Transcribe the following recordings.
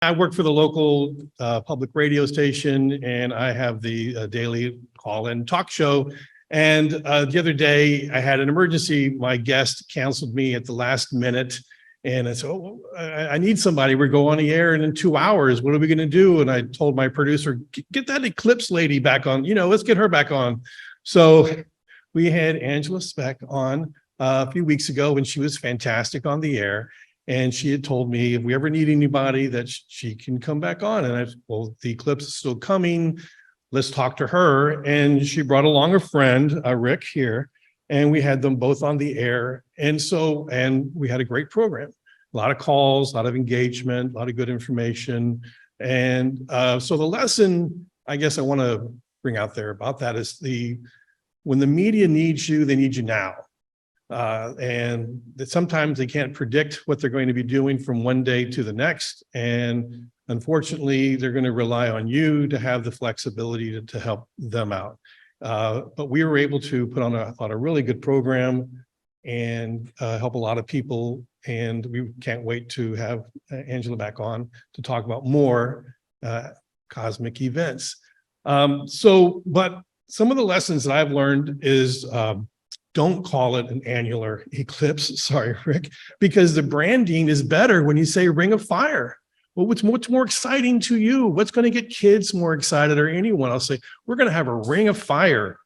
I work for the local public radio station, and I have the daily call-in talk show. And the other day, I had an emergency. My guest canceled me at the last minute, and I said, "Oh, I need somebody. We're going on the air in 2 hours. What are we going to do?" And I told my producer, "Get that Eclipse lady back on. Let's get her back on." So we had Angela Speck on a few weeks ago, and she was fantastic on the air. And she had told me if we ever need anybody that she can come back on. And I said, well, the Eclipse is still coming. Let's talk to her. And she brought along a friend, Rick here, and we had them both on the air. And we had a great program, a lot of calls, a lot of engagement, a lot of good information. And so the lesson, I guess I want to bring out there about that is when the media needs you, they need you now. And that sometimes they can't predict what they're going to be doing from one day to the next. And unfortunately, they're going to rely on you to have the flexibility to help them out. But we were able to put on a really good program and help a lot of people. And we can't wait to have Angela back on to talk about more cosmic events. But some of the lessons that I've learned is don't call it an annular eclipse. Sorry, Rick, because the branding is better when you say ring of fire. Well, what's more exciting to you? What's going to get kids more excited, or anyone? I'll say, we're going to have a ring of fire.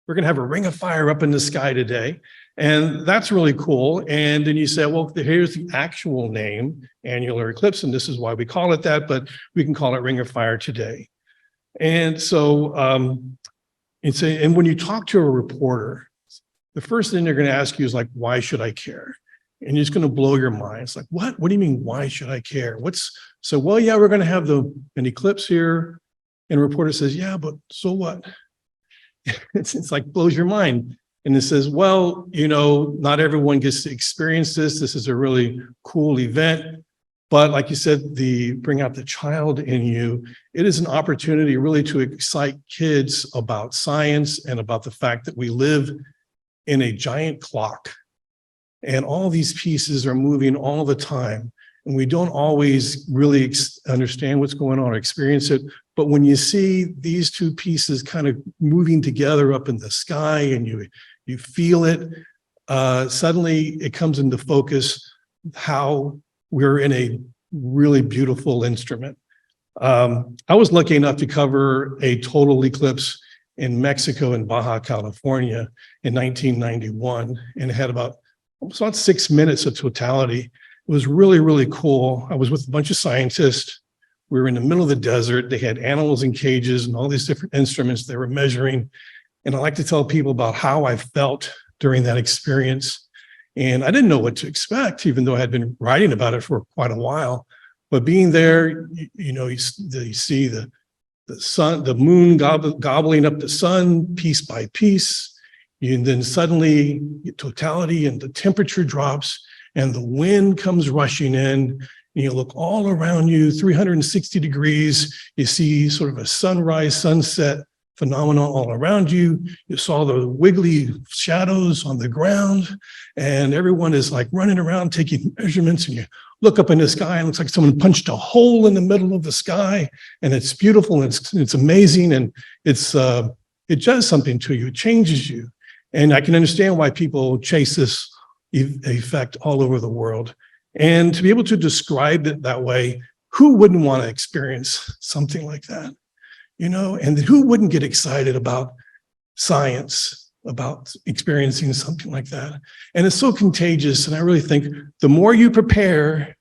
We're going to have a ring of fire up in the sky today. And that's really cool. And then you say, well, here's the actual name, annular eclipse, and this is why we call it that, but we can call it ring of fire today. And so, and when you talk to a reporter, the first thing they're going to ask you is like, why should I care? And it's going to blow your mind. It's like, what? What do you mean, why should I care? Well, yeah, we're going to have an eclipse here. And a reporter says, yeah, but so what? It's like blows your mind. And it says, well, not everyone gets to experience this. This is a really cool event. But like you said, bring out the child in you. It is an opportunity really to excite kids about science and about the fact that we live in a giant clock. And all these pieces are moving all the time. And we don't always really understand what's going on or experience it. But when you see these two pieces kind of moving together up in the sky and you feel it, suddenly it comes into focus how we're in a really beautiful instrument. I was lucky enough to cover a total eclipse in Mexico in Baja California in 1991, and it had about 6 minutes of totality. It was really, really cool. I was with a bunch of scientists. We were in the middle of the desert. They had animals in cages and all these different instruments they were measuring. And I like to tell people about how I felt during that experience. And I didn't know what to expect, even though I had been writing about it for quite a while. But being there, you see the sun, the moon gobbling up the sun piece by piece. And then suddenly totality and the temperature drops and the wind comes rushing in. And you look all around you, 360 degrees. You see sort of a sunrise, sunset phenomenon all around you. You saw the wiggly shadows on the ground, and everyone is like running around taking measurements, and you look up in the sky and it looks like someone punched a hole in the middle of the sky, and it's beautiful and it's amazing, and it does something to you. It changes you. And I can understand why people chase this effect all over the world. And to be able to describe it that way, who wouldn't want to experience something like that? And who wouldn't get excited about science, about experiencing something like that? And it's so contagious. And I really think the more you prepare,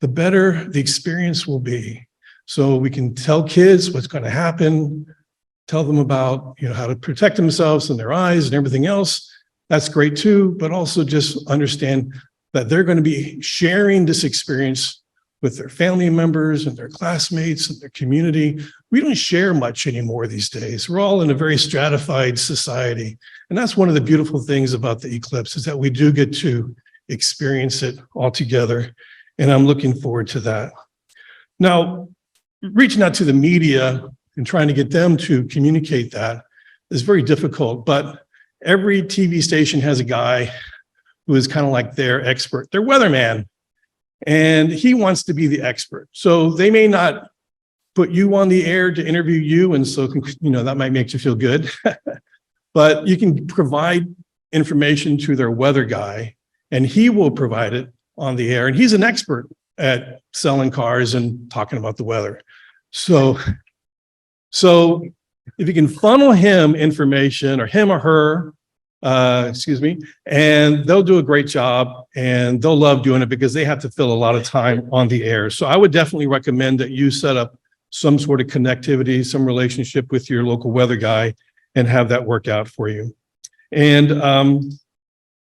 the better the experience will be. So we can tell kids what's going to happen, tell them about, how to protect themselves and their eyes and everything else. That's great too, but also just understand that they're going to be sharing this experience with their family members and their classmates and their community. We don't share much anymore these days. We're all in a very stratified society. And that's one of the beautiful things about the eclipse, is that we do get to experience it all together. And I'm looking forward to that. Now, reaching out to the media and trying to get them to communicate that is very difficult, but every TV station has a guy who is kind of like their expert, their weatherman. and he wants to be the expert. So they may not put you on the air to interview you, and so, you know, that might make you feel good. But you can provide information to their weather guy, and he will provide it on the air. And he's an expert at selling cars and talking about the weather. So if you can funnel him information, or him or her, and they'll do a great job, and they'll love doing it because they have to fill a lot of time on the air. So I would definitely recommend that you set up some sort of connectivity, some relationship with your local weather guy, and have that work out for you. And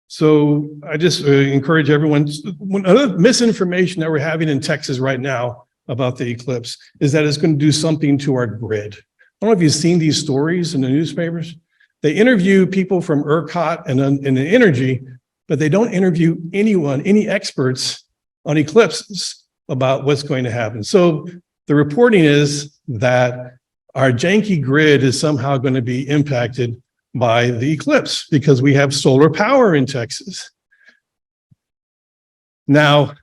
so I just encourage everyone. Another misinformation that we're having in Texas right now about the eclipse is that it's going to do something to our grid. I don't know if you've seen these stories in the newspapers. They interview people from ERCOT and the energy, but they don't interview any experts on eclipses about what's going to happen. So the reporting is that our janky grid is somehow going to be impacted by the eclipse because we have solar power in Texas. Now,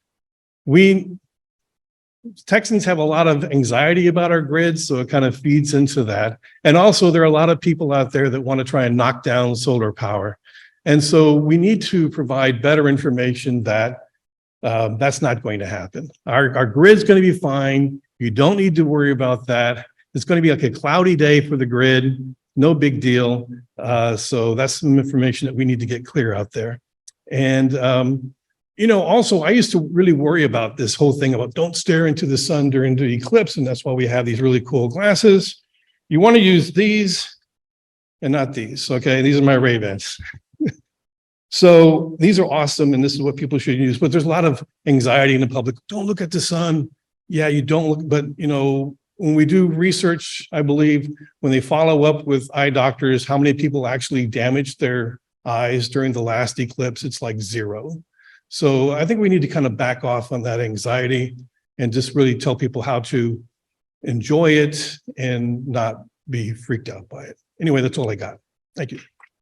Texans have a lot of anxiety about our grid, so it kind of feeds into that. And also, there are a lot of people out there that want to try and knock down solar power. And so we need to provide better information that that's not going to happen. Our grid's going to be fine. You don't need to worry about that. It's going to be like a cloudy day for the grid, no big deal. So that's some information that we need to get clear out there. And, you know, also, I used to really worry about this whole thing about don't stare into the sun during the eclipse. And that's why we have these really cool glasses. You want to use these and not these. Okay, these are my Ray-Bans. So these are awesome, and this is what people should use. But there's a lot of anxiety in the public. Don't look at the sun. Yeah, you don't look, but you know, when we do research, I believe when they follow up with eye doctors, how many people actually damaged their eyes during the last eclipse, it's like 0. So I think we need to kind of back off on that anxiety and just really tell people how to enjoy it and not be freaked out by it. Anyway, that's all I got. Thank you.